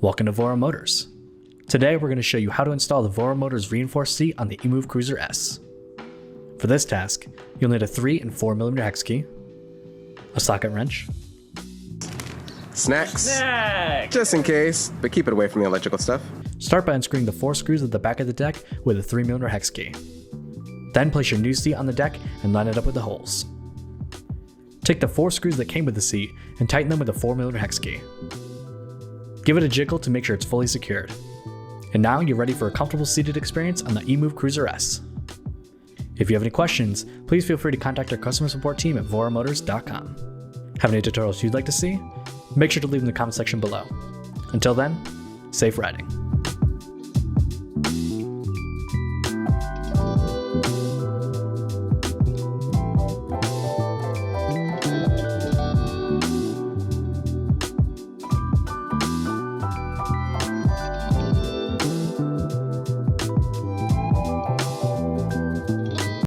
Welcome to VoroMotors. Today we're going to show you how to install the VoroMotors reinforced seat on the EMOVE Cruiser S. For this task, you'll need a 3 and 4mm hex key, a socket wrench, Snacks! Just in case, but keep it away from the electrical stuff. Start by unscrewing the 4 screws at the back of the deck with a 3mm hex key. Then place your new seat on the deck and line it up with the holes. Take the 4 screws that came with the seat and tighten them with a 4mm hex key. Give it a jiggle to make sure it's fully secured. And now you're ready for a comfortable seated experience on the EMOVE Cruiser S. If you have any questions, please feel free to contact our customer support team at VoroMotors.com. Have any tutorials you'd like to see? Make sure to leave them in the comment section below. Until then, safe riding.